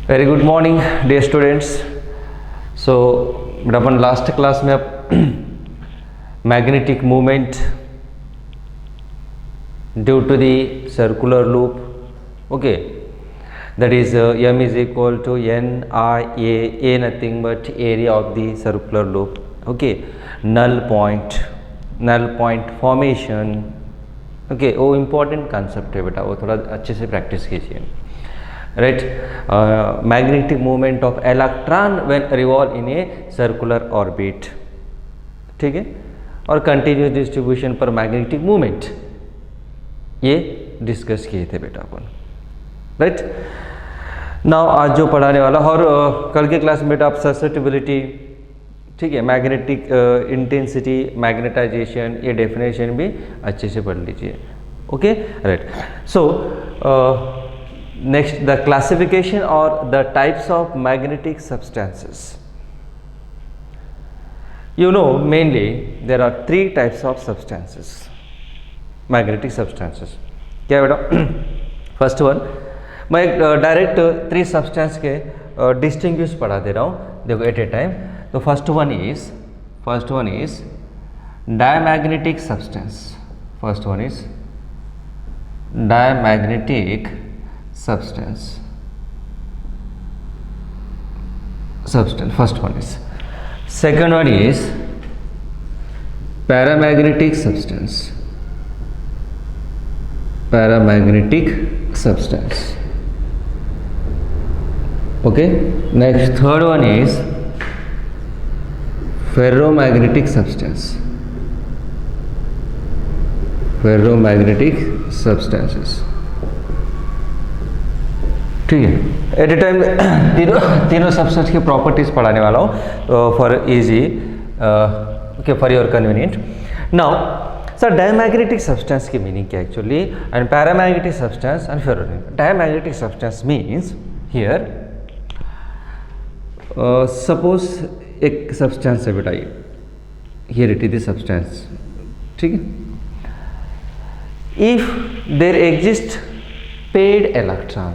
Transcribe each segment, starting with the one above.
Very good morning dear students. So बेटा अपन last class में अब magnetic movement due to the circular loop, okay, that is m is equal to n I a nothing but area of the circular loop, okay, null point formation, okay, वो important concept है बेटा, वो थोड़ा अच्छे से practice कीजिए, right. Magnetic movement of electron when revolve in a circular orbit, ठीक है, और कंटिन्यूस डिस्ट्रीब्यूशन पर मैग्नेटिक मूवमेंट, ये डिस्कस किए थे बेटा अपन, राइट। नाउ आज जो पढ़ाने वाला, और कल के क्लास में बेटा आप ससेप्टिबिलिटी, ठीक है, मैग्नेटिक इंटेंसिटी, मैग्नेटाइजेशन, ये डेफिनेशन भी अच्छे से पढ़ लीजिए, okay, right. So next, the classification और the types of magnetic substances. You know, mainly there are three types of substances, magnetic substances. क्या बेटा? फर्स्ट वन, मैं डायरेक्ट थ्री सब्सटेंस के डिस्टिंग्विश पढ़ा दे रहा हूँ, देखो एट ए टाइम। तो first one is diamagnetic substance, first one is diamagnetic substance, first one is. Second one is paramagnetic substance, okay. Next, third one is ferromagnetic substances, ठीक है। At a time तीनों substance की properties पढ़ाने वाला हूँ for easy, okay, for your convenient. Now sir, diamagnetic substance की meaning क्या actually, and paramagnetic substance and ferromagnetic. Diamagnetic substance means here, suppose एक सब्सटेंस है बेटा, ये here it is the substance, ठीक है। If there exist paired electron,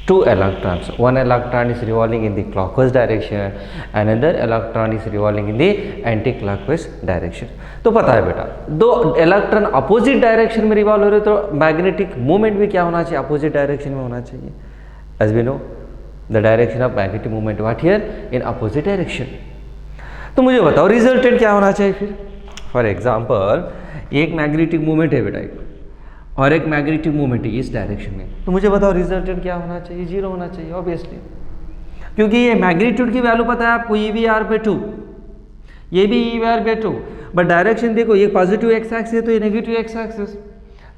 two electrons, one electron is revolving in the clockwise direction, another electron is revolving in the anti-clockwise direction। तो पता है बेटा, दो इलेक्ट्रॉन अपोजिट डायरेक्शन में revolve हो रहे, तो मैग्नेटिक मूवमेंट भी क्या होना चाहिए, अपोजिट डायरेक्शन में होना चाहिए। As we know the direction of magnetic movement what here, in opposite direction. तो मुझे बताओ रिजल्टेंट क्या होना चाहिए फिर। फॉर एग्जाम्पल, एक मैग्नेटिक मूवमेंट है बेटा और एक मैग्नेटिक मूवमेंट है इस डायरेक्शन में, तो मुझे बताओ रिजल्टेंट क्या होना चाहिए, जीरो होना चाहिए ऑब्वियसली, क्योंकि ये मैग्नीट्यूड की वैल्यू पता है आपको, ई वी आर बाई 2, ये भी E V R by 2, but direction देखो, ये पॉजिटिव एक्स एक्सिस है तो ये नेगेटिव एक्स एक्सिस,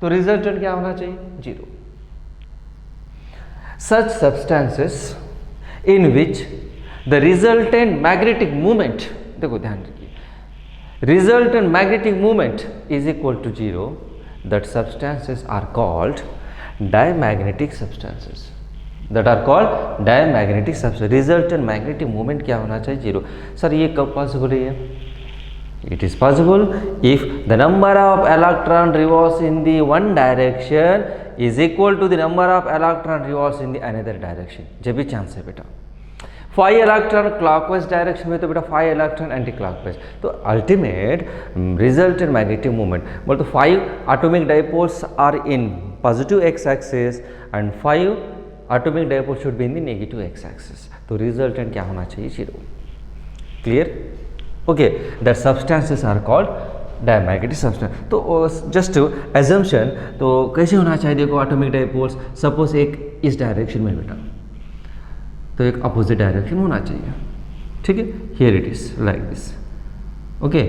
तो रिजल्टेंट क्या होना चाहिए, zero. Such substances in which the resultant magnetic movement, देखो ध्यान रखिए, resultant magnetic movement is equal to zero, that substances are called diamagnetic substances, resultant magnetic moment क्या होना चाहिए, जीरो। सर ये कब पॉसिबल है? It is possible if the number of electron revolves in the one direction is equal to the number of electron revolves in the another direction, जब भी chance है बेटा। 5 इलेक्ट्रॉन क्लॉकवाइज डायरेक्शन में, तो बेटा 5 इलेक्ट्रॉन एंटी क्लॉकवाइज, तो ultimate resultant magnetic movement बोल, तो 5 atomic dipoles are in positive X axis and 5 atomic dipoles should be in the negative X axis, तो रिजल्टेंट क्या होना चाहिए, zero. Clear? Okay, that substances are called diamagnetic substance. तो just assumption, तो कैसे होना चाहिए, देखो एटॉमिक डाइपोल्स, सपोज एक इस डायरेक्शन में बेटा, तो एक अपोजिट डायरेक्शन होना चाहिए, ठीक है। Here it is like this, okay,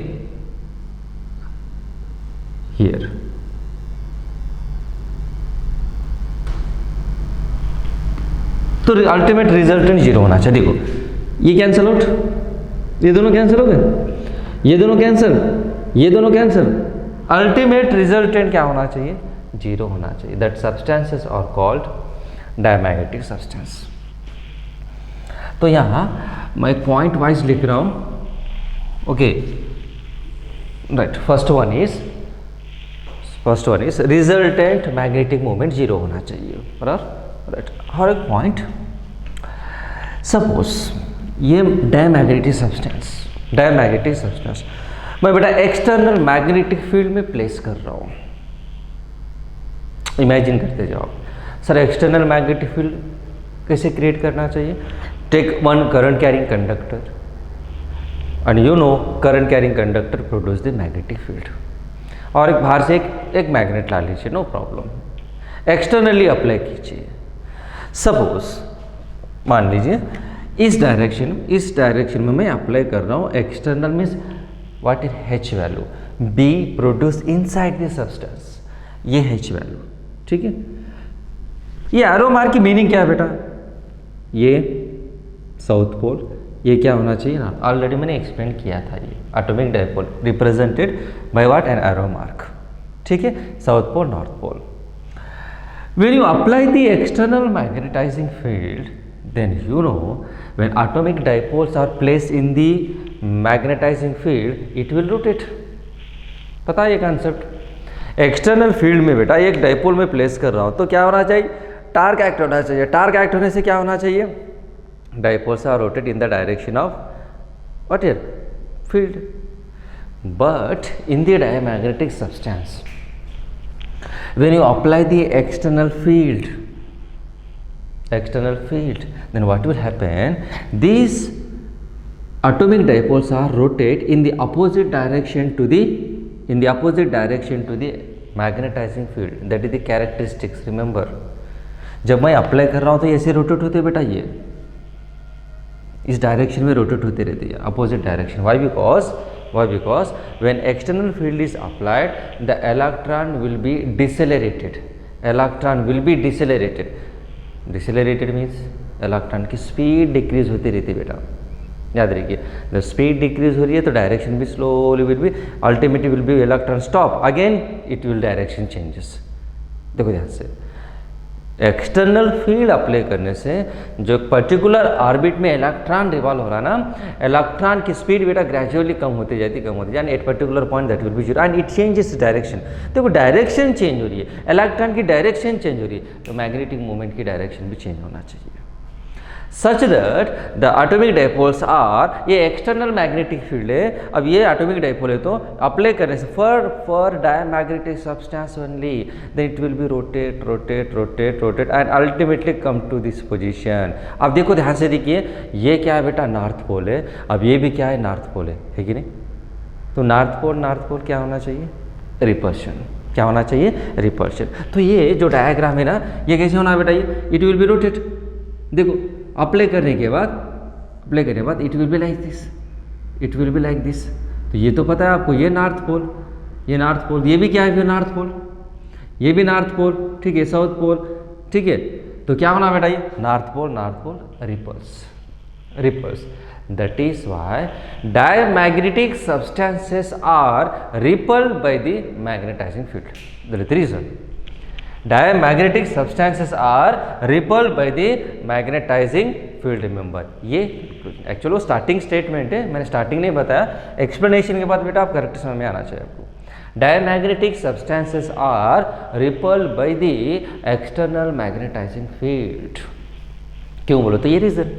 here, तो अल्टीमेट रिजल्टेंट जीरो होना चाहिए। देखो ये कैंसिल आउट, ये दोनों कैंसिल हो गए, ये दोनों कैंसिल, ये दोनों कैंसिल, अल्टीमेट रिजल्टेंट क्या होना चाहिए, जीरो होना चाहिए। That substances are called diamagnetic substance. तो यहाँ मैं एक पॉइंट वाइज लिख रहा हूँ, okay, right. First one is resultant magnetic movement zero होना चाहिए, बराबर, राइट। हर एक पॉइंट सपोज ये डायमैग्नेटिक सब्सटेंस मैं बेटा एक्सटर्नल मैग्नेटिक फील्ड में प्लेस कर रहा हूँ। इमेजिन करते जाओ सर, एक्सटर्नल मैग्नेटिक फील्ड कैसे क्रिएट करना चाहिए? Take one current carrying conductor and you know current carrying conductor produce the magnetic field, और एक बाहर से एक मैग्नेट ला लीजिए, नो प्रॉब्लम, एक्सटर्नली अप्लाई कीजिए। सपोज मान लीजिए इस डायरेक्शन में मैं अप्लाई कर रहा हूँ। External means what is H value, B produce inside the substance, ये H वैल्यू, ठीक है। ये एरो मार्क की मीनिंग क्या है बेटा? ये साउथ पोल, ये क्या होना चाहिए ना, ऑलरेडी मैंने एक्सप्लेन किया था। ये atomic dipole represented by what, an arrow mark, ठीक है, south pole north pole. When you apply the external magnetizing field, then you know when atomic dipoles are placed in the magnetizing field, it will rotate. पता है ये concept? External field में बेटा एक dipole में place कर रहा हूँ तो क्या होना चाहिए? टार्क एक्ट होना चाहिए। टार्क एक्ट होने से क्या होना चाहिए? Dipoles are rotate in the direction of what here field. But in the diamagnetic substance, when you apply the external field, then what will happen? These atomic dipoles are rotate in the opposite direction to the magnetizing field. That is the characteristics. Remember, जब मैं apply कर रहा हूँ तो ऐसे rotate होते बेटा, ये इस डायरेक्शन में रोटेट होते रहते हैं, opposite direction. Why? Because when external field is applied, the electron will be decelerated. Decelerated means electron की स्पीड डिक्रीज होती रहती है बेटा, याद रखिए। जब स्पीड डिक्रीज हो रही है तो डायरेक्शन भी slowly will be, ultimately will be electron stop, again it will direction changes. देखो ध्यान से, एक्सटर्नल फील्ड अप्लाई करने से जो पर्टिकुलर ऑर्बिट में इलेक्ट्रॉन रिवॉल्व हो रहा है ना, इलेक्ट्रॉन की स्पीड बेटा ग्रेजुअली कम होती जाती and at particular point that will be zero and it changes direction. देखो डायरेक्शन चेंज हो रही है, इलेक्ट्रॉन की डायरेक्शन चेंज हो रही है, तो मैग्नेटिक मूवमेंट की डायरेक्शन भी चेंज होना चाहिए। Such that the atomic dipoles are, ये एक्सटर्नल मैग्नेटिक फील्ड है। अब ये एटॉमिक डाइपोल है तो अप्लाई करने से for diamagnetic substance only, then it will be rotate and ultimately come to this position. अब देखो ध्यान से देखिए, ये क्या है बेटा? नॉर्थ पोल है। अब ये भी क्या है? नॉर्थ पोल है कि नहीं? तो नॉर्थ पोल क्या होना चाहिए? रिपल्शन। क्या होना चाहिए? रिपल्शन। तो ये जो डायग्राम है ना, ये कैसे होना है बेटा? ये इट विल बी रोटेट। देखो अप्लाई करने के बाद it will be like this, तो ये तो पता है आपको, ये नॉर्थ पोल, ये भी क्या है? फिर नॉर्थ पोल, ये भी नॉर्थ पोल, ठीक है, साउथ पोल, ठीक है। तो क्या होना बेटा? ये north pole repels. That is why diamagnetic substances are repelled by the magnetising field. That is the reason diamagnetic substances are repelled by the magnetizing field. Remember, ये एक्चुअली वो स्टार्टिंग स्टेटमेंट है, मैंने स्टार्टिंग नहीं बताया, explanation के बाद बेटा आप करेक्ट समय में आना चाहिए आपको। Diamagnetic substances are repelled by the external magnetising field. क्यों बोलो? तो ये reason,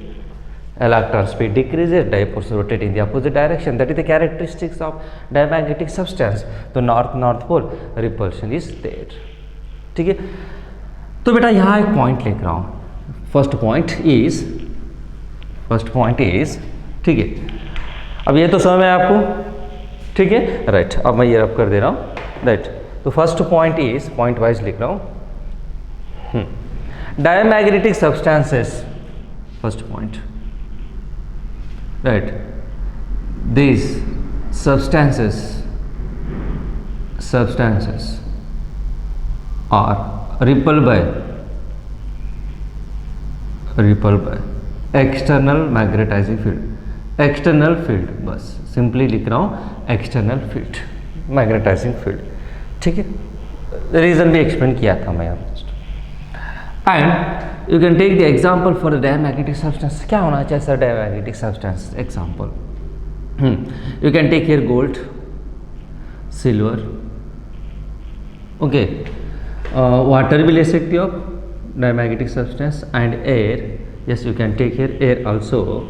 electron speed decreases, dipoles rotate in the opposite direction. That is the characteristics of diamagnetic substance. तो north pole repulsion is there, ठीक है। तो बेटा यहाँ एक पॉइंट लिख रहा हूँ, फर्स्ट पॉइंट इज, ठीक है। अब ये तो समझ में आपको, ठीक है, राइट। अब मैं ये रब कर दे रहा हूँ, राइट। तो first point is, point wise लिख रहा हूँ, diamagnetic substances, first point, right. This substances are repelled by external magnetizing field, external field, बस सिंपली लिख रहा हूँ एक्सटर्नल फील्ड, मैग्नेटाइजिंग फील्ड, ठीक है। रीजन भी एक्सप्लेन किया था मैं यहाँ। And you can take the example for the diamagnetic substance. क्या होना चाहिए sir diamagnetic substance? Example, you can take here gold, silver, okay, water भी ले सकते हो diamagnetic substance, and air, Yes, you can take here air also.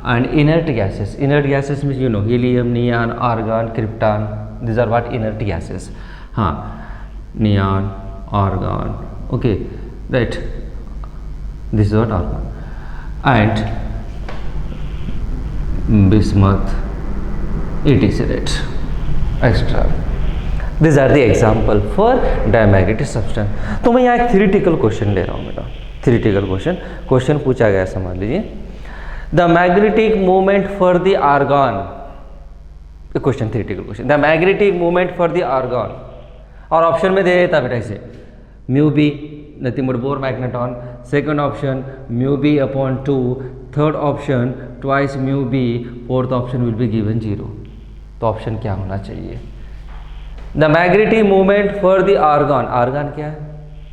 And inert gases. Inert gases means you know helium, neon, argon, krypton. These are what inert gases. Neon, argon. Okay, right. This is what argon. And bismuth, etc. Right. Extra. These are the example for diamagnetic substance. तो मैं यहाँ एक theoretical question ले रहा हूँ बेटा. Theoretical question पूछा गया, समझ लीजिए. The magnetic moment for the argon. A question, theoretical question. The magnetic moment for the argon. और ऑप्शन में दे देता बेटा इसे. Mu b, nothing but Bohr magneton. Second option mu b upon 2. Third option twice mu b. Fourth option will be given 0. तो option क्या होना चाहिए? The magnetic movement for the argon. Argon क्या है?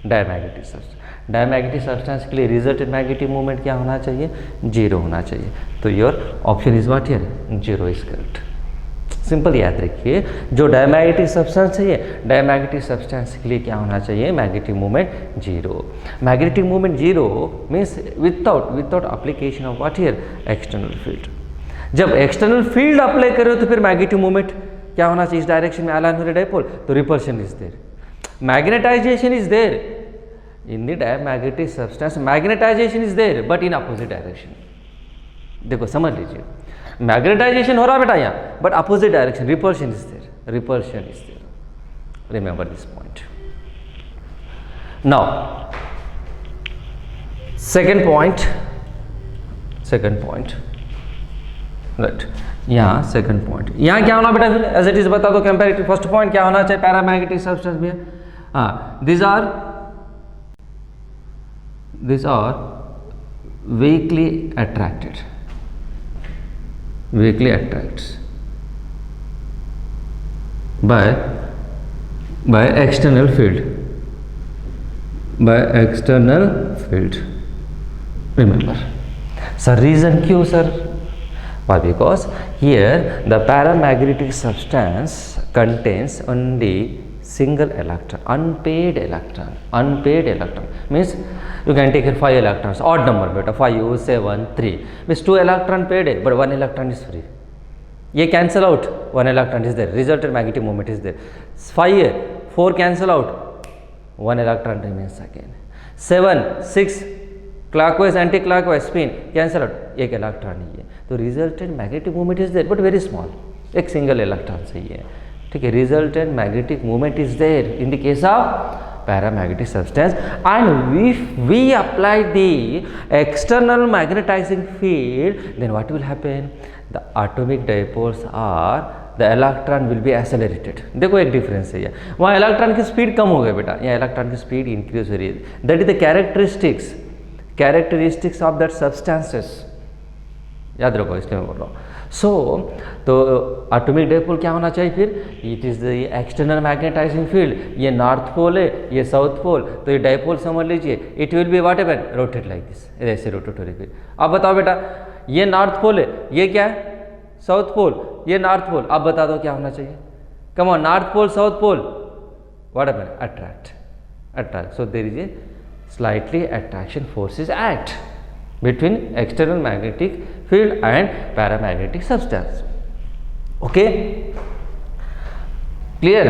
Diamagnetic substance. डायमैग्नेटिक सब्सटेंस के लिए resultant magnetic movement क्या होना चाहिए? 0 होना चाहिए. तो your option is what here? 0 is correct. Simple याद रखिए, जो डायमैग्नेटिक सब्सटेंस है डायमैग्नेटिक सब्सटेंस के लिए क्या होना चाहिए? Magnetic movement 0. Magnetic movement 0 means without application of what here? External field. जब एक्सटर्नल फील्ड अप्लाई करो तो फिर मैग्नेटिक मूवमेंट क्या होना चाहिए? इस डायरेक्शन में अलाइन हो रहे डाइपोल, तो repulsion is there. Magnetisation is there in the diamagnetic substance. Magnetisation is there but in opposite direction. देखो समझ लीजिए, मैग्नेटाइजेशन हो रहा बेटा यहाँ, but opposite direction. Repulsion is there. Repulsion is there. Remember this point. Now second point right. यहाँ second point, यहाँ क्या होना बेटा? फिर एज इट इज बता दो. कंपैरेटिव फर्स्ट पॉइंट क्या होना चाहिए? पैरामैग्नेटिक सब्सटेंस में these are weakly attracted by external field. Remember sir, reason क्यों sir? Why? Because here the paramagnetic substance contains only single electron, unpaired electron. Means you can take here 5 electrons, odd number beta, 5, 7, 3. Means 2 electron paired है, but 1 electron is free. ये cancel out, 1 electron is there, resultant magnetic moment is there. 5 है, 4 cancel out, 1 electron remains again. 7, 6 clockwise anti clockwise spin cancel out, एक electron ही है. तो resultant magnetic movement is there but very small, एक single electron से ही है. ठीक है, resultant magnetic movement is there in the case of paramagnetic substance. And if we apply the external magnetizing field, then what will happen? The atomic dipoles are, the electron will be accelerated. देखो एक difference है, वहाँ electron की speed कम हो गई बेटा, यहाँ electron की स्पीड इंक्रीज हो रही है. That is the characteristics of that substances. याद रखो, इसलिए मैं बोल रहा हूँ. तो एटॉमिक डाइपोल क्या होना चाहिए फिर? It is the external magnetising field. ये नॉर्थ पोल है, ये साउथ पोल, तो ये डाइपोल समझ लीजिए. It will be whatever rotate like this, ऐसे रोटेट हो रही. फिर अब बताओ बेटा, ये नॉर्थ पोल है, ये क्या है? साउथ पोल, ये नॉर्थ पोल. अब बता दो क्या होना चाहिए? Come on, north pole south pole, whatever attract. So there is a slightly attraction forces act between external magnetic field and paramagnetic substance. Okay, clear?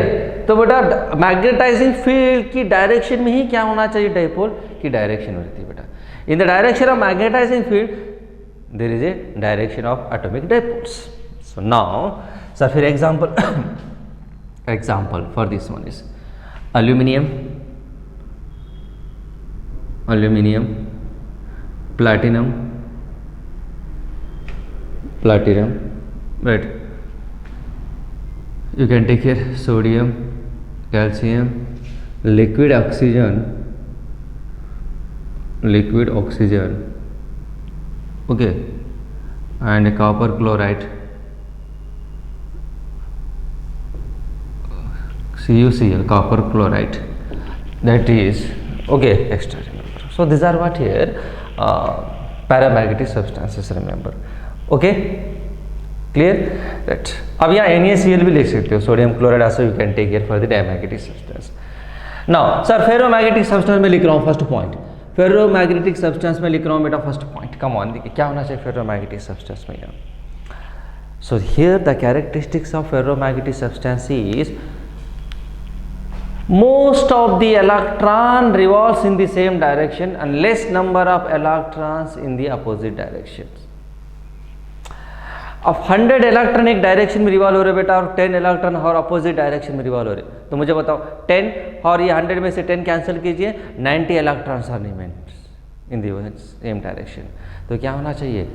तो बेटा मैग्नेटाइजिंग फील्ड की डायरेक्शन में ही क्या होना चाहिए? डाइपोल की डायरेक्शन होती है बेटा. In the direction of magnetising field there is a direction of atomic dipoles. So now sir फिर example for this one is aluminium, platinum, right? You can take here sodium, calcium, liquid oxygen, okay, and copper chloride, CuCl, copper chloride, that is okay, extra. So these are what here paramagnetic substances, remember. Okay, clear? Right. अब यहाँ NaCl भी लिख सकते हो, sodium chloride also you can take here for the diamagnetic substance. Now sir ferromagnetic substance में लिख रहा हूँ फर्स्ट पॉइंट. फेरोमैग्नेटिक सब्सटेंस में लिख रहा हूँ बेटा फर्स्ट पॉइंट, कम ऑन, देखिए क्या होना चाहिए फेरोमैग्नेटिक सब्सटेंस में यहाँ. So here the characteristics of ferromagnetic substance is most of the electron revolves in the same direction and less number of electrons in the opposite directions. अब 100 electron एक direction में revolve हो रहे बेटा और 10 electron और अपोजिट डायरेक्शन में revolve हो रहे, तो मुझे बताओ 10 और ये 100 में से 10 कैंसिल कीजिए, 90 electrons are remains in the same direction. तो क्या होना चाहिए,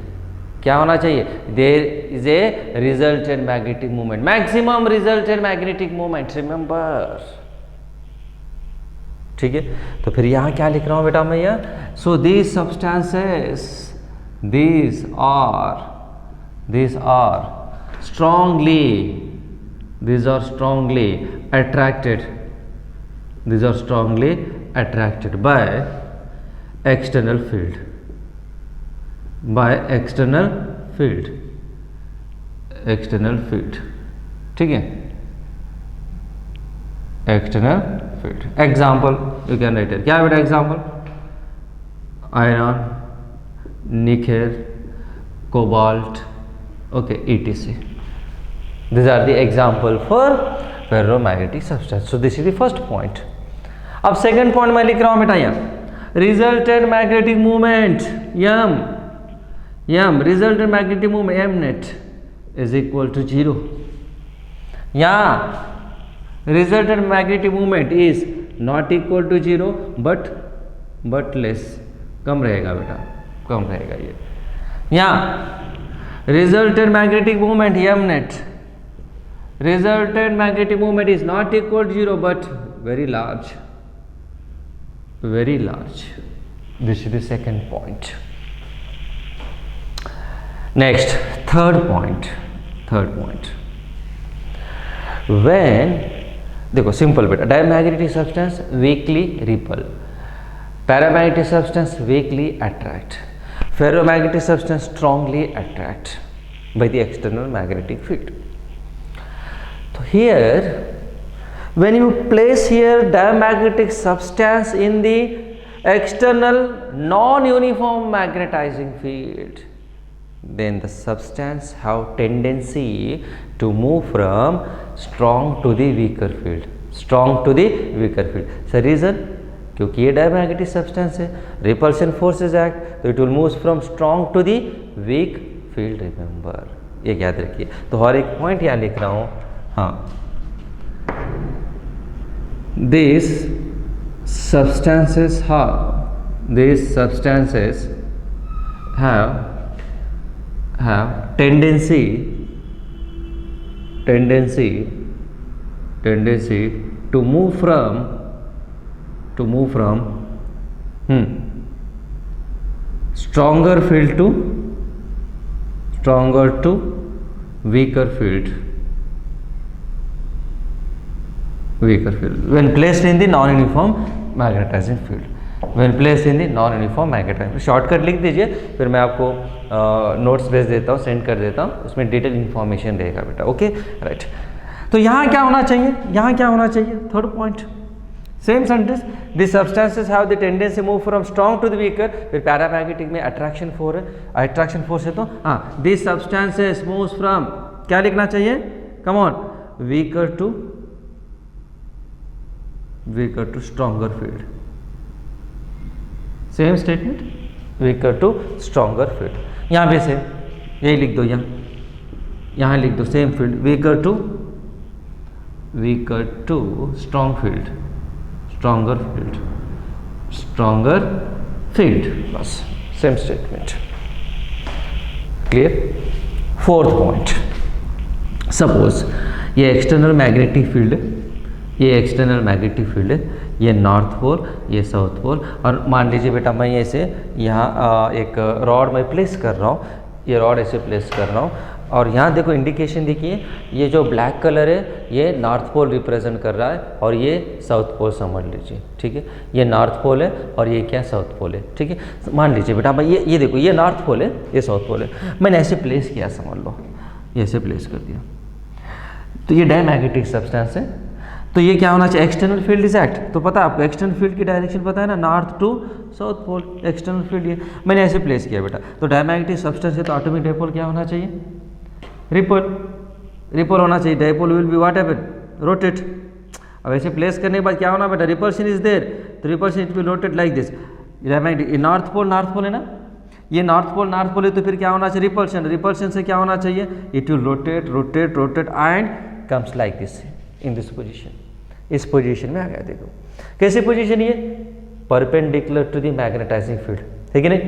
क्या होना चाहिए, there is a resultant magnetic movement, maximum resultant magnetic movement, remember. ठीक है, तो फिर यहाँ क्या लिख रहा हूँ बेटा मैं यहाँ, so these substances these are strongly attracted by external field, ठीक है, external field. Example you can write it. क्या है बेटा example? Iron, nickel, cobalt, okay, etc. These are the example for ferromagnetic substance. So this is the first point. अब second point मैं लिख रहा हूँ बेटा यहाँ, resultant magnetic moment m resultant magnetic moment m net is equal to 0. यहाँ resultant magnetic moment is not equal to 0 but less, कम रहेगा बेटा, कम रहेगा ये. यहाँ resultant magnetic moment m net, resultant magnetic moment is not equal to 0 but very large. This is the second point. Next, third point. When देखो simple बेटा, diamagnetic substance weekly ripple, paramagnetic substance weekly attract, ferromagnetic substance strongly attract by the external magnetic field. So here when you place here diamagnetic substance in the external non-uniform magnetizing field, then the substance have tendency to move from strong to the weaker field. So reason, क्योंकि ये diamagnetic substance है, repulsion forces act, तो it will move from strong to the weak field. Remember, ये याद रखिए. तो हर एक point यहाँ लिख रहा हूँ. हाँ, these substances have tendency to move from stronger to weaker field when placed in the non-uniform magnetizing field. Shortcut लिख दीजिए, फिर मैं आपको नोट्स भेज देता हूँ, सेंड कर देता हूँ, उसमें डिटेल इन्फॉर्मेशन रहेगा बेटा. Okay, right. तो यहाँ क्या होना चाहिए, third point, same sentence, this substances have the tendency move from strong to the weaker. फिर पैरामैग्नेटिक में अट्रैक्शन फोर्स है, तो हाँ, दिस सब्सटेंसेस मूव्स फ्रॉम, क्या लिखना चाहिए, come on, weaker to stronger field. Same statement, weaker to stronger field. यहाँ पे से यही लिख दो, यहाँ लिख दो, same field, weaker to stronger field, बस same statement. Clear. Fourth point, suppose ये एक्सटर्नल मैग्नेटिक फील्ड है, ये नॉर्थ पोल, ये साउथ पोल, और मान लीजिए बेटा मैं ऐसे यहाँ एक रॉड में प्लेस कर रहा हूँ, ये रॉड ऐसे प्लेस कर रहा हूँ, और यहाँ देखो इंडिकेशन देखिए, ये जो ब्लैक कलर है ये नॉर्थ पोल रिप्रेजेंट कर रहा है और ये साउथ पोल समझ लीजिए. ठीक है, ये नॉर्थ पोल है और ये क्या, साउथ पोल है. ठीक है, मान लीजिए बेटा मैं ये देखो, ये नॉर्थ पोल है, ये साउथ पोल है, मैंने ऐसे प्लेस किया, समझ लो, ये ऐसे प्लेस कर दिया, तो ये डायमैग्नेटिक सब्सटेंस है. तो ये क्या होना चाहिए, एक्सटर्नल फील्ड इज एक्ट, तो पता है आपको एक्सटर्नल फील्ड की डायरेक्शन पता है ना, north to south pole external field ये मैंने ऐसे प्लेस किया बेटा। तो डायमैग्नेटिक सब्सटेंस है तो एटॉमिक डायपोल क्या होना चाहिए, रिपल, रिपल होना चाहिए, dipole will be what happen, rotate. अब ऐसे प्लेस करने के बाद क्या होना बेटा, रिपल्शन इज देयर, तो repulsion it will rotate like this. Diamagnetic north pole है ना, ये नॉर्थ पोल है तो फिर क्या होना चाहिए, रिपल्शन, रिपल्शन से क्या होना चाहिए, it will rotate rotate rotate and comes like this in this position, इस पोजीशन में आ गया। देखो कैसी पोजीशन ये, perpendicular to the magnetising field, ठीक है नहीं,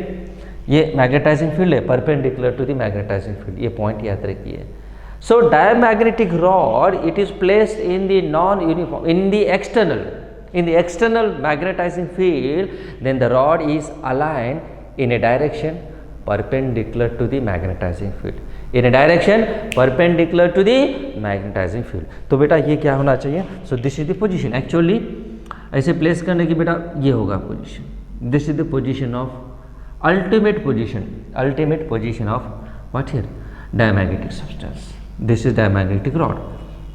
ये मैग्नेटाइजिंग फील्ड है perpendicular to the magnetising field, ये पॉइंट याद रखिए। So diamagnetic rod it is placed in the non uniform, in the external magnetising field, then the rod is aligned in a direction perpendicular to the magnetizing field, in a direction perpendicular to the magnetizing field। तो बेटा ये क्या होना चाहिए, so this is the position, actually ऐसे place करने की बेटा ये होगा position, this is the position of ultimate position of what here, diamagnetic substance, this is diamagnetic rod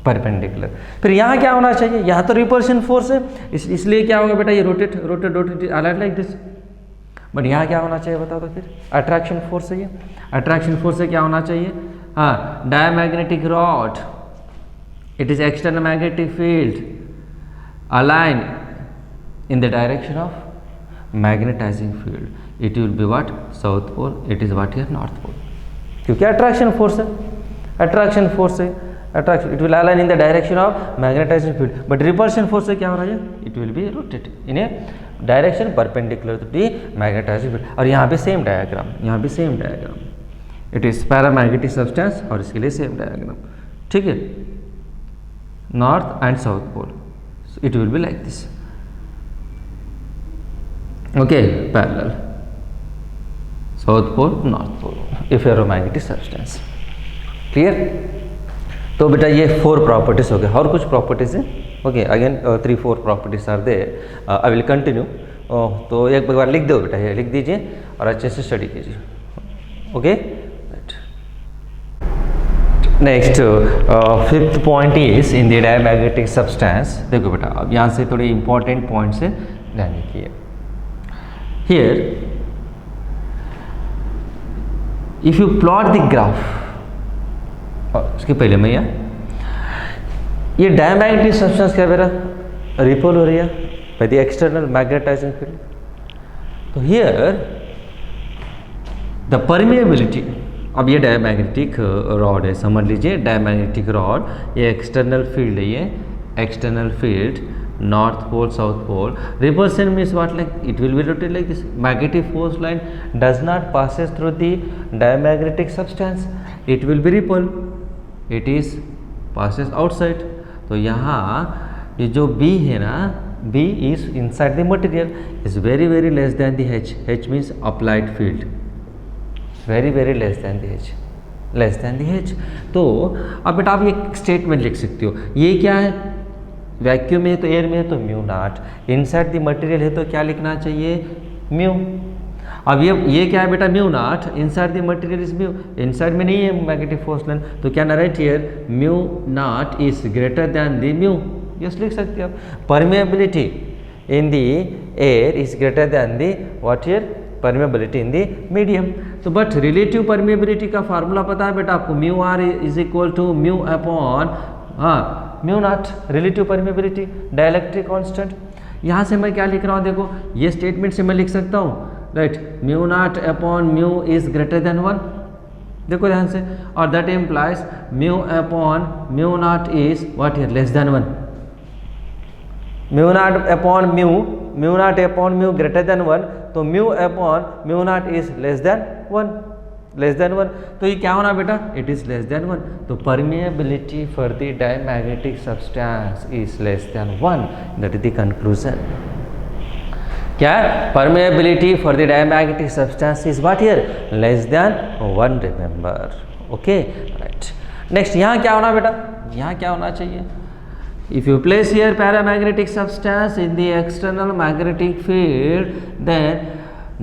perpendicular। फिर यहाँ क्या होना चाहिए, यहाँ तो रिपल्शन फोर्स है, इसलिए क्या होगा बेटा, ये rotate rotate rotate allied like this, but यहाँ क्या होना चाहिए बताओ तो, फिर अट्रैक्शन फोर्स है, ये अट्रैक्शन फोर्स से क्या होना चाहिए, हाँ, diamagnetic rod it is external magnetic field align in the direction of magnetising field, it will be what, south pole, it is what here, north pole, क्योंकि अट्रैक्शन फोर्स है, attraction force है, attraction it will align in the direction of magnetising field, but repulsion force से क्या हो रहा है, it will be rotate in a direction perpendicular to the magnetising field. और यहाँ भी सेम डायग्राम, यहाँ भी same diagram, it is paramagnetic substance और इसके लिए सेम डायग्राम, ठीक है, north and south pole, it will be like this, okay, parallel south pole north pole, a ferromagnetic substance, clear. तो बेटा ये 4 प्रॉपर्टीज हो गए, और कुछ प्रॉपर्टीज हैं, okay, again 3-4 properties are there, I will continue. तो एक बार लिख दो बेटा, ये लिख दीजिए और अच्छे से स्टडी कीजिए, okay. Next 5th point is in the diamagnetic substance. देखो बेटा अब यहाँ से थोड़े इंपॉर्टेंट पॉइंट से ध्यान रखिए। Here if you plot the graph, उसके पहले मैं ये डायमैग्नेटिक सब्सटेंस क्या मेरा रिपल हो रही है by the external magnetising field. तो हियर द परमिएबिलिटी, अब ये डायमैग्नेटिक रॉड है, समझ लीजिए डायमैग्नेटिक रॉड, ये एक्सटर्नल फील्ड है, ये external field, north pole south pole, repulsion means what, like it will be rotate like this, magnetic force line does not passes through the diamagnetic substance, it will be repel, it is passes outside. तो यहाँ ये जो B है ना, B is inside the material, is very very less than the H, H means applied field, very very less than the H, less than the H। तो अब बेटा आप ये स्टेटमेंट लिख सकते हो, ये क्या है, वैक्यूम में है तो एयर में है तो mu naught, inside the material है तो क्या लिखना चाहिए, म्यू। अब ये क्या है बेटा, mu naught, inside the material is mu, inside में नहीं है मैग्नेटिक फोर्स लाइन, तो क्या ना right here mu naught is greater than the mu, yes लिख सकते हो आप। Permeability in the air is greater than the what here, permeability in the medium. तो बट रिलेटिव परमेबिलिटी का फार्मूला पता है बेटा आपको, mu R is equal to mu upon, हाँ, mu naught, relative permeability, dielectric constant. यहाँ से मैं क्या लिख रहा हूँ, देखो ये स्टेटमेंट से मैं लिख सकता हूँ, right, mu naught upon mu is greater than 1, देखो ध्यान से, और that implies mu upon mu naught is what here, less than 1, mu naught upon mu, mu naught upon mu greater than 1, तो mu upon mu naught is less than 1, less than 1, तो ये क्या होना बेटा, इट इज लेस देन 1। तो permeability for the diamagnetic substance is less than 1, that is the conclusion. क्या permeability for the diamagnetic substance is what here, less than 1, remember, okay, right. Next यहाँ क्या होना बेटा, यहाँ क्या होना चाहिए, if you place here paramagnetic substance in the external magnetic field, then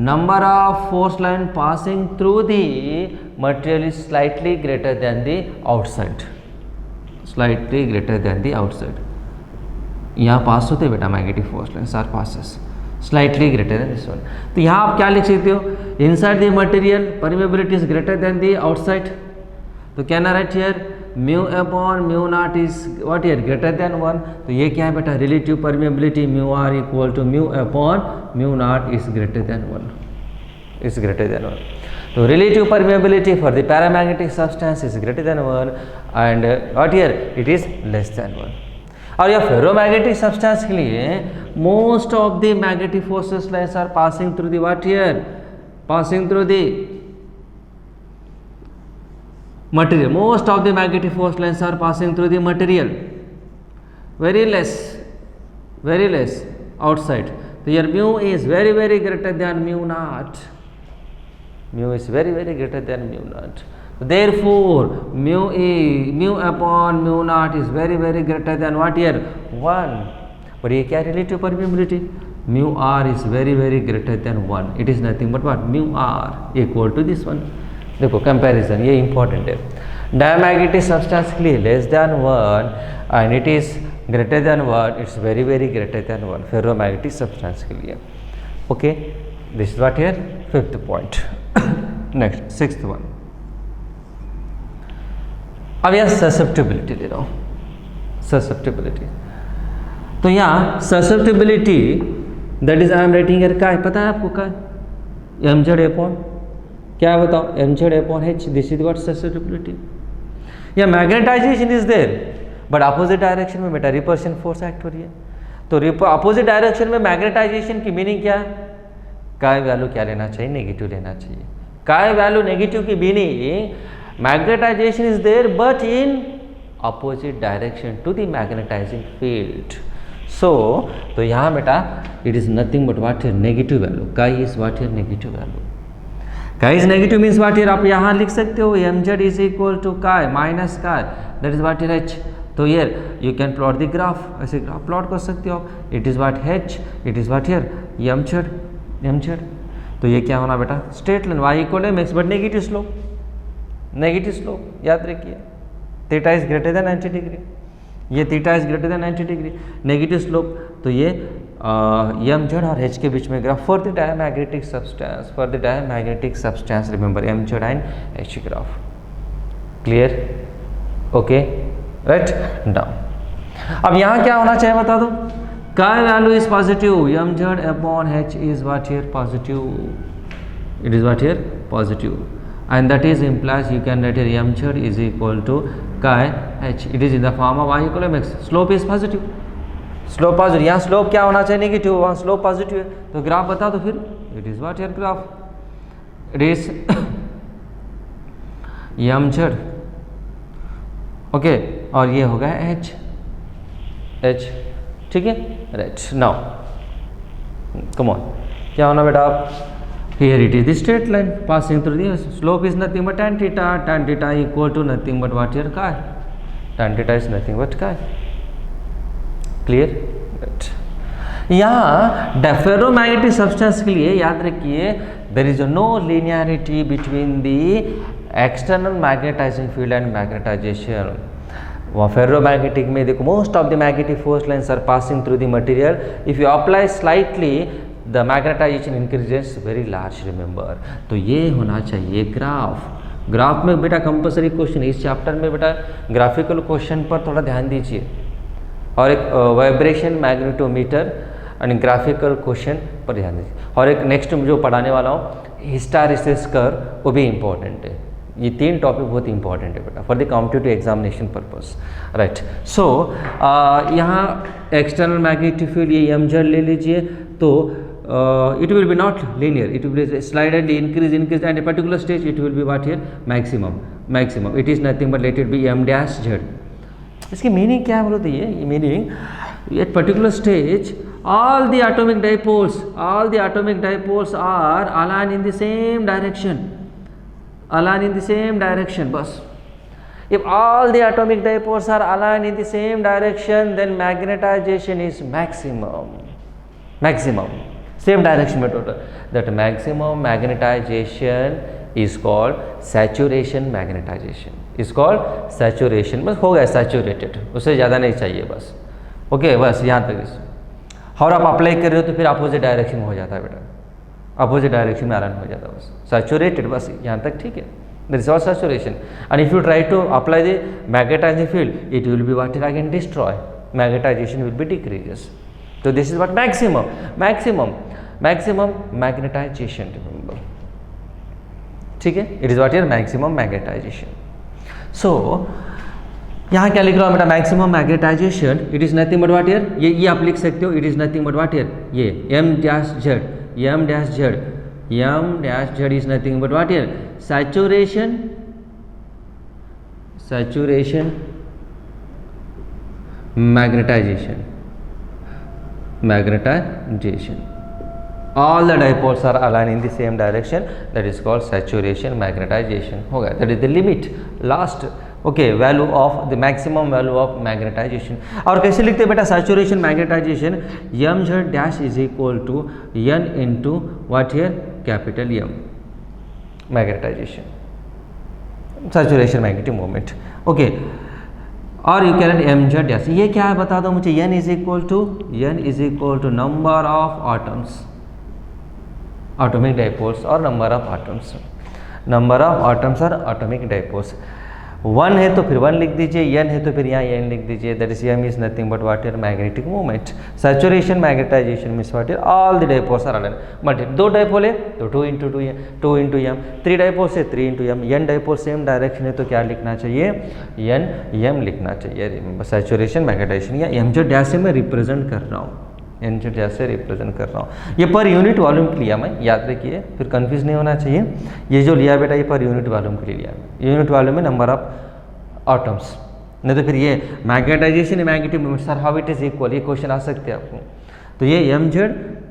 number of force line passing through the material is slightly greater than the outside, slightly greater than the outside, यहाँ पास होते बेटा magnetic force lines are passes slightly greater than this one. तो यहाँ आप क्या लिख सकते हो, inside the material permeability is greater than the outside. तो can I write here mu upon mu naught is what here greater than 1। तो ये क्या है बेटा, relative permeability mu R equal to mu upon mu naught is greater than 1, is greater than 1। तो relative permeability for the paramagnetic substance is greater than 1 and what here it is less than 1। और यह ferromagnetic substance के लिए most of the magnetic forces lines are passing through the what here, passing through the material, most of the magnetic force lines are passing through the material, very less outside। तो here mu is very greater than mu naught, mu is very greater than mu naught। Therefore mu upon mu naught is very greater than what here 1। but ये क्या relative permeability, mu r is very greater than 1, it is nothing but what mu r equal to this one। देखो comparison ये important है, diamagnetic substance के लिए less than 1 and it is greater than 1, it's very greater than 1 ferromagnetic substance के लिए। okay, this is what here fifth point। Next sixth one, अब यहाँ susceptibility ले रहा हूँ, ससेप्टिबिलिटी। तो यहाँ susceptibility that is I am writing here, क्या है पता है आपको, क्या है एम जेड अपॉन क्या है बताओ, M Z upon H, this is what susceptibility. या magnetization is there but opposite direction में बेटा रिपल्शन फोर्स एक्ट हो रही है। तो अपोजिट डायरेक्शन में मैग्नेटाइजेशन की मीनिंग क्या है, काय वैल्यू क्या लेना चाहिए, नेगेटिव लेना चाहिए। काय वैल्यू नेगेटिव की meaning magnetization is there but in opposite direction to the magnetising field. So तो यहाँ बेटा it is nothing but what here negative value, chi is what here negative value, chi is negative means what here आप यहाँ लिख सकते हो M Z is equal to chi minus chi, that is what here H. तो here you can plot the graph, ऐसे graph plot कर सकते हो, it is what H, it is what here M Z. तो ये क्या होना बेटा straight line y equal M X but negative slope, negative slope याद रखिए, theta is greater than 90 degree, ये theta is greater than 90 degree, negative slope. तो ये एम जेड और एच के बीच में graph for the diamagnetic substance, for the diamagnetic substance remember M Z and H graph, clear, okay write down. अब यहाँ क्या होना चाहिए बता दो, काय value is positive, mz upon h is what here positive, it is what here positive, and that is implies you can write here mz is equal to kai h, it is in the form of y equal to mx, slope is positive, slope positive, यहाँ slope क्या होना चाहिए negative, वहाँ slope positive है। तो graph बता दो फिर, it is what here graph, it is mz, okay, और ये हो गया h, ठीक है राइट। नाउ कम ऑन, क्या होना बेटा आप, here it is the straight line passing through the slope is nothing but tan theta equal to nothing but what here chi, tan theta is nothing but chi, clear right. यहाँ ferromagnetic substance के लिए याद रखिए there is no linearity between the external magnetising field and magnetisation. वहाँ ferromagnetic में देखो most of the magnetic force lines are passing through the material, if you apply slightly the magnetization increases very large remember. तो ये होना चाहिए graph में बेटा compulsory question इस चैप्टर में बेटा ग्राफिकल क्वेश्चन पर थोड़ा ध्यान दीजिए, और एक vibration magnetometer and graphical question पर ध्यान दीजिए, और एक नेक्स्ट जो पढ़ाने वाला हूँ हिस्टैरिसीस कर्व, वो भी इम्पोर्टेंट है। ये तीन टॉपिक बहुत इंपॉर्टेंट है बेटा for the competitive examination purpose right. So यहाँ एक्सटर्नल मैग्नेटिक फील्ड ये एम जेड ले लीजिए, तो it will be not linear, it will be slightly increase and a particular stage it will be what here maximum, it is nothing but let it be m dash z। इसकी meaning क्या है बोलो तो ये meaning at particular stage all the atomic dipoles are aligned in the same direction, बस। If all the atomic dipoles are aligned in the same direction, then magnetization is maximum, same direction में total, that maximum magnetization is called saturation magnetization, is called saturation, बस हो गया saturated, उससे ज़्यादा नहीं चाहिए बस, ओके बस यहाँ तक। और आप अप्लाई कर रहे हो तो फिर अपोजिट डायरेक्शन में हो जाता है बेटा, अपोजिट डायरेक्शन में अलाइन हो जाता है बस, सैचुरेटेड बस यहाँ तक, ठीक है। That is all saturation. And if you try to apply the magnetising field it will be what is again destroy, magnetization will be decreases. तो this is what maximum magnetization, remember, ठीक है। It is what your maximum magnetization. So यहाँ क्या लिख रहा हूँ बेटा, maximum magnetization it is nothing but what here, ये आप लिख सकते हो, it is nothing but what here, ये m dash z is nothing but what here, saturation magnetization, all the dipoles are aligned in the same direction, that is called saturation magnetization हो गया, that is the limit last okay value of the maximum value of magnetization। और कैसे लिखते हैं बेटा saturation magnetization, mz dash is equal to n into what here, capital M, magnetization, saturation magnetic moment, okay। और you can mz dash, ये क्या है बता दो मुझे, n is equal to number of atoms, atomic dipoles और number of atoms और atomic dipoles। 1 है तो फिर 1 लिख दीजिए, n है तो फिर यहाँ n लिख दीजिए, that is m is nothing but what your magnetic moment. Saturation magnetisation means what your all the dipoles are aligned, but 2 dipole है तो 2 इंटू m, 3 डाइपोल्स है 3 into m, n dipole same direction है तो क्या लिखना चाहिए, m लिखना चाहिए। रिमेंबर सैचुरेशन मैग्नेटाइजेशन, या mz डैश से मैं रिप्रेजेंट कर रहा हूँ, mz डैश से रिप्रेजेंट कर रहा हूँ। ये पर यूनिट वॉल्यूम के लिया मैं, याद रखिए, फिर कंफ्यूज नहीं होना चाहिए। ये जो लिया बेटा ये पर यूनिट वॉल्यूम के लिए लिया, यूनिट वॉल्यूम में नंबर ऑफ एटम्स, नहीं तो फिर ये magnetisation magnetic moment sir how it is equal, ये क्वेश्चन आ सकते हैं आपको। तो ये mz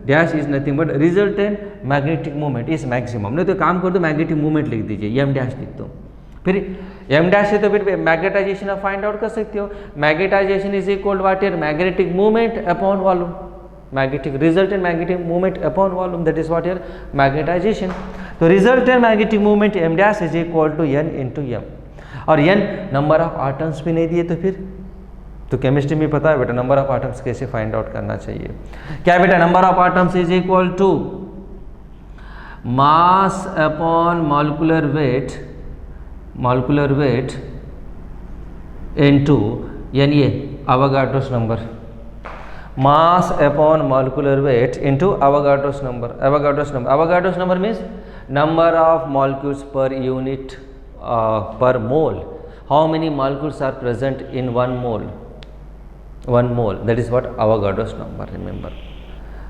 dash is nothing but resultant magnetic moment is maximum, नहीं तो काम कर दो मैग्नेटिक मोमेंट लिख दीजिए, m डैश लिख दो, फिर m डैश है तो फिर मैग्नेटाइजेशन आप फाइंड आउट कर सकते हो, magnetization is equal to what, magnetic moment upon volume, magnetic resultant magnetic moment upon volume, that is what your magnetization. तो resultant magnetic moment m dash is equal to n into m, और n number of atoms भी नहीं दिए तो फिर, तो chemistry में पता है बेटा नंबर ऑफ आटम्स कैसे फाइंड आउट करना चाहिए, क्या बेटा, number of atoms is equal to mass upon molecular weight into n, ये Avogadro's number, mass upon molecular weight into Avogadro's number means number of molecules per unit per mole, how many molecules are present in one mole, that is what Avogadro's number, remember,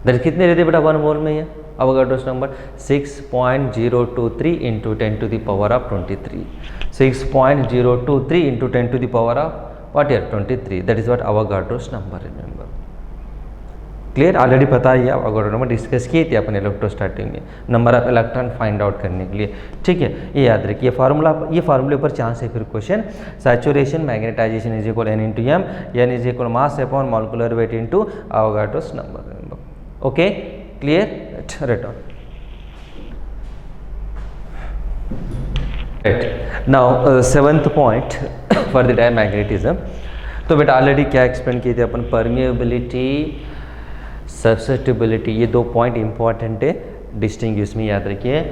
that is कितने रहते बेटा 1 मोल में, ये Avogadro's number 6.023 into 10 to the power of 23, 6.023 into 10 to the power of what here 23, that is what Avogadro's number, remember, clear, already पता है, अगर number discuss किए थे अपन इलेक्ट्रोस्टैटिक में, number of electron find out करने के लिए, ठीक है, ये याद रखिए ये फार्मूले पर चांस है फिर question, saturation magnetization is equal n into m, n is equal mass upon molecular weight into Avogadro's number, okay clear, return right. Now 7th point for the diamagnetism. तो बेटा ऑलरेडी क्या एक्सप्लेन किए थे अपन, permeability, सब्सिटिबिलिटी, ये 2 point important है, distinguish में याद रखिए।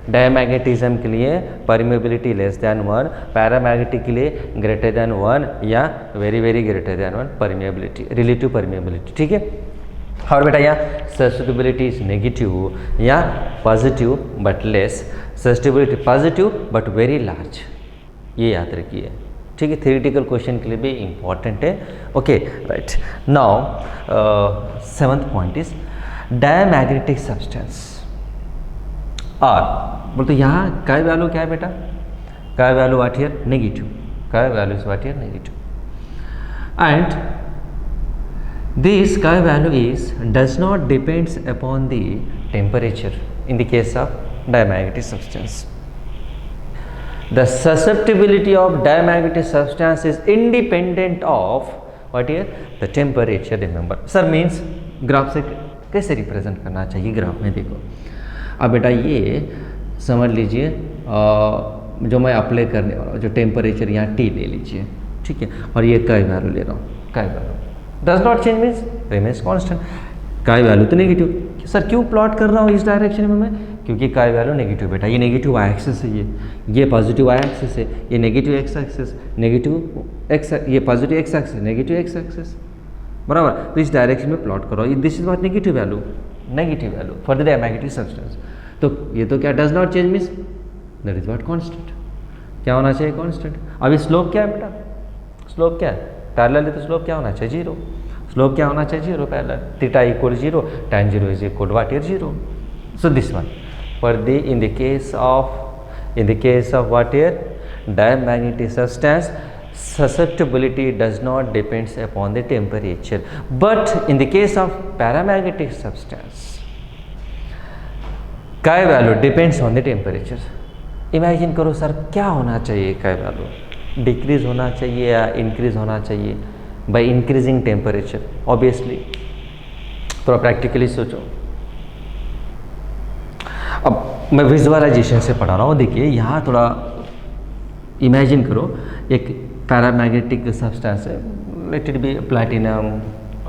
डायमैग्नेटिज्म के लिए परमिएबिलिटी लेस दैन 1, पैरामैग्नेटिक के लिए ग्रेटर दैन 1 या very very greater than 1 permeability, relative permeability, ठीक है। और बेटा यहाँ सब्सिटिबिलिटी इज नेगेटिव या positive but less, susceptibility positive but very large, ये याद रखिए, ठीक है, थ्योरेटिकल क्वेश्चन के लिए भी इंपॉर्टेंट है, okay right. Now 7th point is diamagnetic substance, और बोल तो यहाँ का वैल्यू क्या है बेटा, का वैल्यू व्हाट हियर नेगेटिव, का value is what here negative, and this का value is does not depends upon the temperature in the case of diamagnetic substance. The susceptibility of diamagnetic substance is independent of what here the temperature, remember sir, means graph से कैसे represent करना चाहिए, graph में देखो, अब बेटा ये समझ लीजिए जो मैं अप्लाई करने वाला जो टेम्परेचर यहाँ T ले लीजिए, ठीक है, और ये का वैल्यू ले रहा हूँ, का value does not change means remains constant. काई वैल्यू तो नेगेटिव। सर क्यों प्लॉट कर रहा हूँ इस डायरेक्शन में मैं, क्योंकि काई वैल्यू नेगेटिव बेटा, ये नेगेटिव वाई एक्सिस है, ये पॉजिटिव वाई एक्सिस है, ये negative X axis, negative X, ये positive X axis, negative X axis, बराबर। तो इस डायरेक्शन में प्लॉट करो, this is what negative value for the diamagnetic substance. तो ये तो क्या does not change means that is what constant. क्या होना चाहिए कांस्टेंट। अभी स्लोप क्या है बेटा, स्लोप क्या है, पैरेलल है तो स्लोप क्या होना चाहिए, जीरो। स्लोप क्या होना चाहिए, zero parallel. Theta equal zero, tan zero is equal what here zero. So this one for the in the case of what here diamagnetic substance, susceptibility does not depends upon the temperature, but in the case of paramagnetic substance chi value depends on the temperature। Imagine करो sir क्या होना चाहिए, chi value decrease होना चाहिए या increase होना चाहिए by increasing temperature. Obviously थोड़ा प्रैक्टिकली सोचो। अब मैं विजुअलाइजेशन से पढ़ा रहा हूँ, देखिए यहाँ थोड़ा इमेजिन करो एक पैरामैग्नेटिक सब्सटेंस है, let it be platinum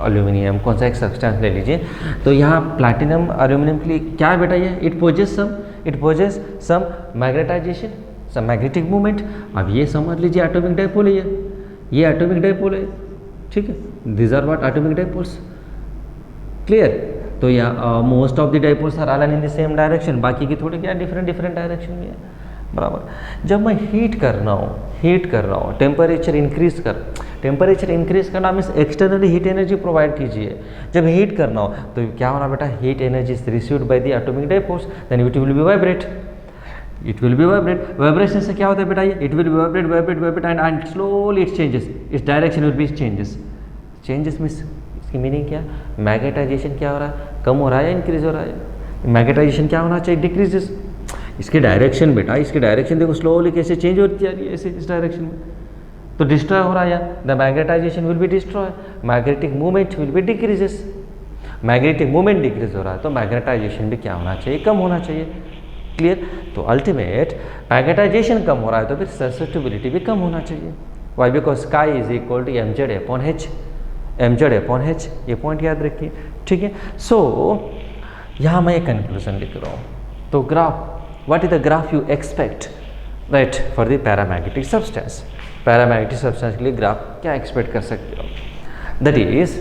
aluminium, कौन सा एक सब्सटेंस ले लीजिए। तो यहाँ प्लैटिनम एल्यूमिनियम के लिए क्या है बेटा, ये it possess some magnetisation, some magnetic movement. अब ये समझ लीजिए एटॉमिक डाइपोल है, ये एटॉमिक डाइपोल है, ठीक है। These are what atomic dipoles, clear. तो या most of the dipoles are align in the same direction, बाकी की थोड़ी क्या डिफरेंट डायरेक्शन में है, बराबर। जब मैं हीट कर रहा हूँ टेम्परेचर इंक्रीज करना means externally heat energy provide कीजिए। जब हीट करना हो तो क्या होना बेटा, heat energy is received by the atomic dipoles, then it will be vibrate, vibration से क्या होता है बेटा, ये it will be vibrate and slowly it changes, its direction will be changes means इसकी मीनिंग क्या, मैग्नेटाइजेशन क्या हो रहा है, कम हो रहा है या इंक्रीज हो रहा है। मैग्नेटाइजेशन क्या होना चाहिए, डिक्रीजेस। इसकी डायरेक्शन बेटा, इसकी डायरेक्शन देखो स्लोली कैसे चेंज होती जा रही है, ऐसे इस डायरेक्शन में, तो डिस्ट्रॉय हो रहा है। The magnetization will be destroy, magnetic movement will be decreases. Magnetic movement decrease हो रहा है तो मैग्नेटाइजेशन भी क्या होना चाहिए, कम होना चाहिए, क्लियर। तो अल्टीमेट मैग्नेटाइजेशन कम हो रहा है तो फिर ससेप्टिबिलिटी भी कम होना चाहिए। Why, because chi is equal to mz upon h, ये पॉइंट याद रखिए, ठीक है। सो यहाँ मैं एक कंक्लूजन लिख रहा हूँ। तो graph, what is the graph you expect right for the paramagnetic substance. Paramagnetic substance के लिए ग्राफ क्या एक्सपेक्ट कर सकते हो, that is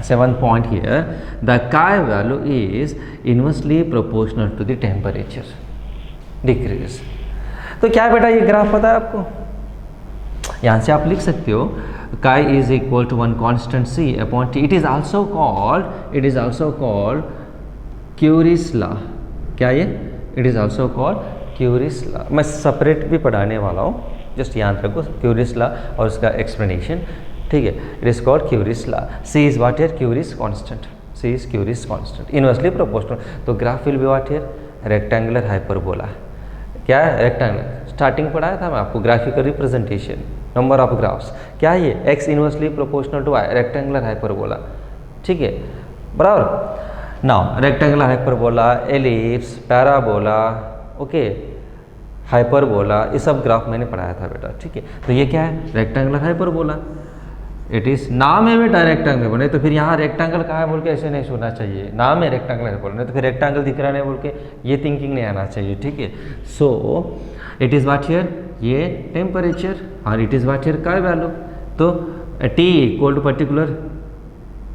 7th point here, the chi value is inversely proportional to the temperature decrease। तो क्या बेटा ये ग्राफ पता है आपको, यहाँ से आप लिख सकते हो chi is equal to 1 constant c upon t। It is also called Curie's law। क्या ये, it is also called Curie's law। मैं सेपरेट भी पढ़ाने वाला हूँ, जस्ट याद रखो Curie's law और उसका एक्सप्लेनेशन, ठीक है। It is called Curie's law. C is what here, Curie's constant, C is Curie's constant, inversely proportional. तो graph will be what here, rectangular hyperbola. क्या है रेक्टेंगुलर, स्टार्टिंग पढ़ाया था मैं आपको, graphical representation, number of graphs. क्या है ये, X inversely proportional to Y, rectangular hyperbola, ठीक है, बराबर। Now rectangular hyperbola, ellipse, parabola, okay, hyperbola, ये सब ग्राफ मैंने पढ़ाया था बेटा, ठीक है। तो ये क्या है, रेक्टेंगुलर हाइपरबोला। इट इज, नाम है बेटा रेक्टेंगल बने, तो फिर यहाँ रेक्टेंगल कहाँ है बोल के ऐसे नहीं सुनना चाहिए, नाम है रेक्टेंगल है बोलने, तो फिर रेक्टेंगल दिख रहा नहीं बोल के ये थिंकिंग नहीं आना चाहिए, ठीक है। So it is what here, ये टेम्परेचर, और इट इज़ व्हाट हियर का वैल्यू। तो T equal to particular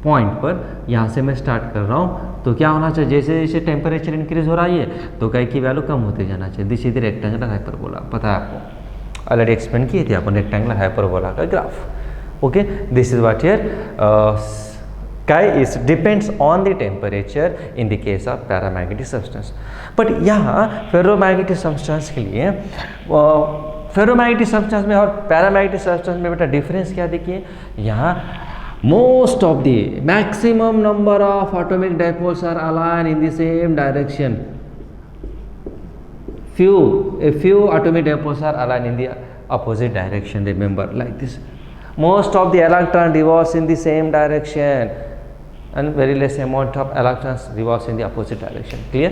point पर यहाँ से मैं स्टार्ट कर रहा हूँ, तो क्या होना चाहिए, जैसे जैसे टेम्परेचर इंक्रीज हो रहा है तो काई की वैल्यू कम होते जाना चाहिए। This is the rectangular hyperbola, पता है आपको, ऑलरेडी एक्सप्लेन किए थे अपन रेक्टेंगुलर हाइपरबोला का graph. Okay, this is what here chi is depends on the temperature in the case of paramagnetic substance। but यहाँ ferromagnetic substance के लिए ferromagnetic substance में और paramagnetic substance में बेटा डिफरेंस क्या देखिए, यहाँ most of the maximum number of atomic dipoles are aligned in the same direction। a few atomic dipoles are aligned in the opposite direction, remember like this। most of the electron revolves in the same direction and very less amount of electrons revolves in the opposite direction, clear।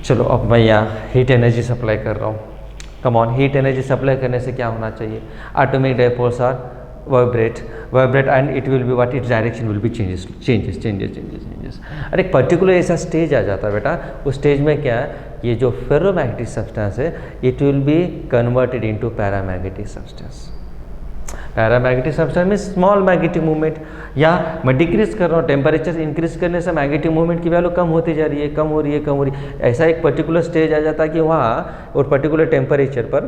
चलो अब मैं यहाँ heat energy supply कर रहा हूँ। Come on, heat energy supply करने से क्या होना चाहिए, atomic dipoles are vibrate and it will be what its direction will be changes. और एक पर्टिकुलर ऐसा स्टेज आ जाता है बेटा, उस स्टेज में क्या है, ये जो फेरोमैग्नेटिक सब्सटेंस है it will be converted into paramagnetic substance. Paramagnetic substance में स्मॉल मैग्नेटिक मूवमेंट, या मैं डिक्रीज कर रहा हूँ, टेम्परेचर इंक्रीज करने से मैग्नेटिक मूवमेंट की वैल्यू कम होती जा रही है, कम हो रही है. ऐसा एक पर्टिकुलर स्टेज आ जाता है कि वहाँ और पर्टिकुलर टेम्परेचर पर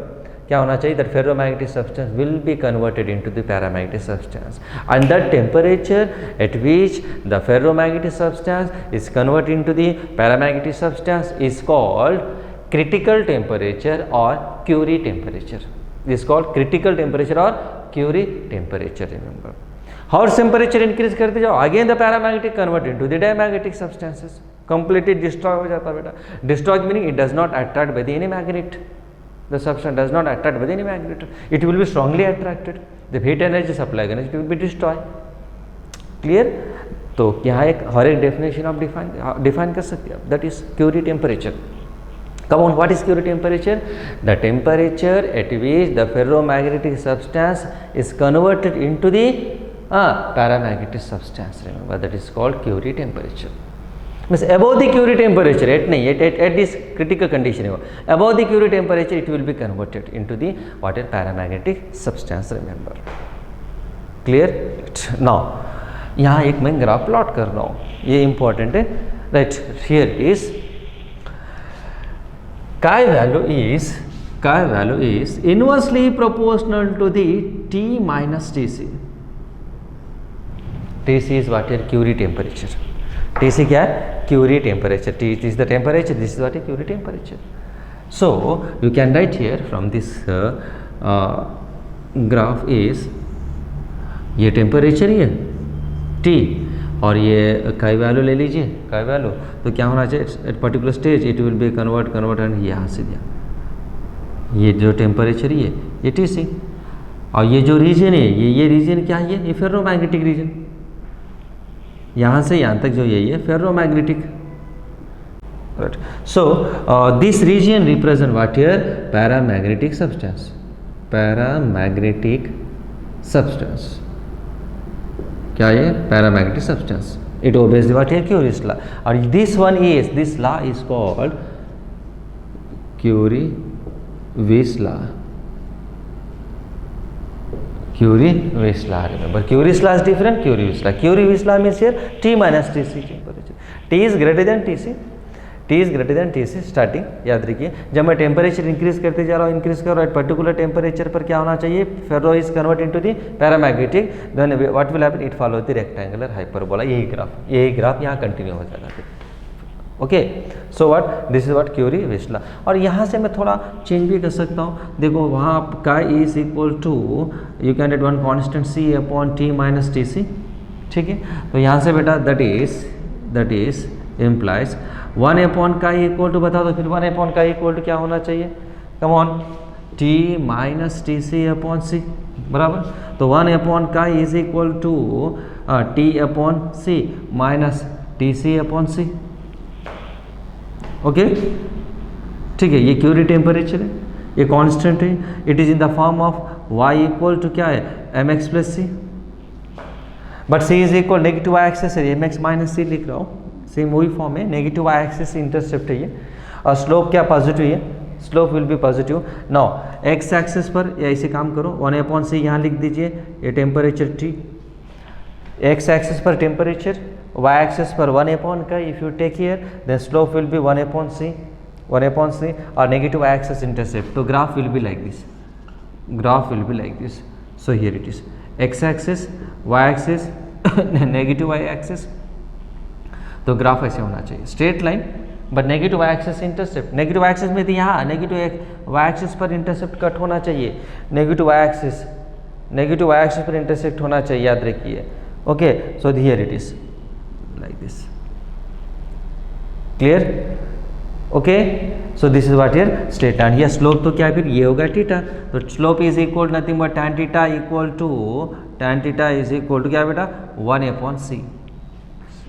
क्या होना चाहिए, that ferromagnetic substance will be converted into the paramagnetic substance, and that temperature at which the ferromagnetic substance is converted into the paramagnetic substance is called critical temperature और Curie temperature. Is called critical temperature और Curie temperature. Remember, as temperature increase करते जाओ, again the paramagnetic convert into the diamagnetic substances, completely destroy हो जाता है बेटा. Destroy meaning it does not attract by the any magnet. The substance does not attract by any magnet. It will be strongly attracted. The heat energy supply again it will be destroyed. Clear? तो यहाँ एक हर एक definition आप define कर सकते हैं. That is Curie temperature. Come on, what is Curie temperature? The temperature at which the ferromagnetic substance is converted into the paramagnetic substance. Remember, that is called Curie temperature. Means above the Curie temperature, at this critical condition, above the Curie temperature, it will be converted into the what is paramagnetic substance. Remember, clear? Now, यहाँ एक मैं graph plot कर रहा हूँ, ये important है. Right here is chi value is inversely proportional to the T minus Tc. Tc is what your Curie temperature. Tc क्या है? Curie temperature. T is the temperature. This is what a Curie temperature. So you can write here from this graph is ये temperature ही है T, और ये काई value ले लीजिए, काई वैल्यू. तो क्या होना चाहिए, at particular stage it will B convert and यहाँ से दिया ये जो टेम्परेचर ही है ये Tc, और ये जो रीजन है ये रीजन क्या है, ये फेरोमैग्नेटिक रीजन. यहाँ से यहाँ तक जो यही है ferromagnetic. Right. So this region represent what here, paramagnetic substance. Paramagnetic substance क्या है, paramagnetic substance. It obeys what here Curie's law, और this law is called Curie Weiss law. Curie-Weiss law. Remember, Curie's law is different. Curie-Weiss law. Curie-Weiss law means here T minus Tc temperature. T is greater than Tc. T is greater than Tc. Starting याद रखिए, जब मैं temperature increase करते जा रहा हूँ, increase कर रहा हूँ, एट पर्टिकुलर टेम्परेचर पर क्या होना चाहिए, ferro is convert into the paramagnetic. Then what will happen, it follow the rectangular hyperbola. यही ग्राफ यहाँ कंटिन्यू हो जाएगा. Okay, so what, this is what Curie-Weiss law. और यहाँ से मैं थोड़ा चेंज भी कर सकता हूँ. देखो वहाँ chi is equal to, you can get one constant C upon T minus Tc. ठीक है, तो यहाँ से बेटा that is implies 1 upon chi equal to, बता दो फिर 1 अपॉन का इक्वल टू क्या होना चाहिए, come on, T minus Tc upon C. बराबर. तो 1 अपॉन का is equal to T upon C minus Tc upon C. Okay, ठीक है, ये क्यूरी टेम्परेचर है, ये कांस्टेंट है. It is in the form of y equal to क्या है, mx plus c. But c is equal negative y axis है, mx minus c लिख रहा हूँ, सेम वही फॉर्म है, नेगेटिव y एक्सेस इंटरसेप्ट है ये, और स्लोप क्या पॉजिटिव है, slope will be positive. Now x axis पर ऐसे काम करो, 1 अपॉन सी यहाँ लिख दीजिए, ये टेम्परेचर T. x एक्सेस पर टेम्परेचर, y एक्सेस पर 1 अपॉन का, if you take here then slope will be 1 upon C और नेगेटिव y एक्सेस इंटरसेप्ट. तो graph will be like this. So here it is x axis, y axis, negative y axis. तो graph ऐसे होना चाहिए, straight line but negative y axis intercept. Negative y axis में तो यहाँ negative y axis पर intercept cut होना चाहिए, नेगेटिव y एक्सेस पर इंटरसेप्ट होना चाहिए, याद रखिए. Okay, so here it is like this. Clear? Okay, so this is what here straight line. here slope तो क्या है फिर, ये होगा थीटा. तो slope is equal to nothing but tan theta is equal to क्या बेटा, 1 upon c.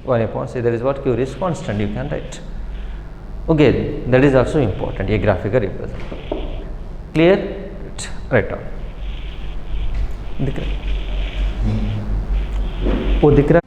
That is what Curie's constant you can write. Okay, that is also important. ये graphical representation. Clear? Right on. दिख रहा है. वो दिख रहा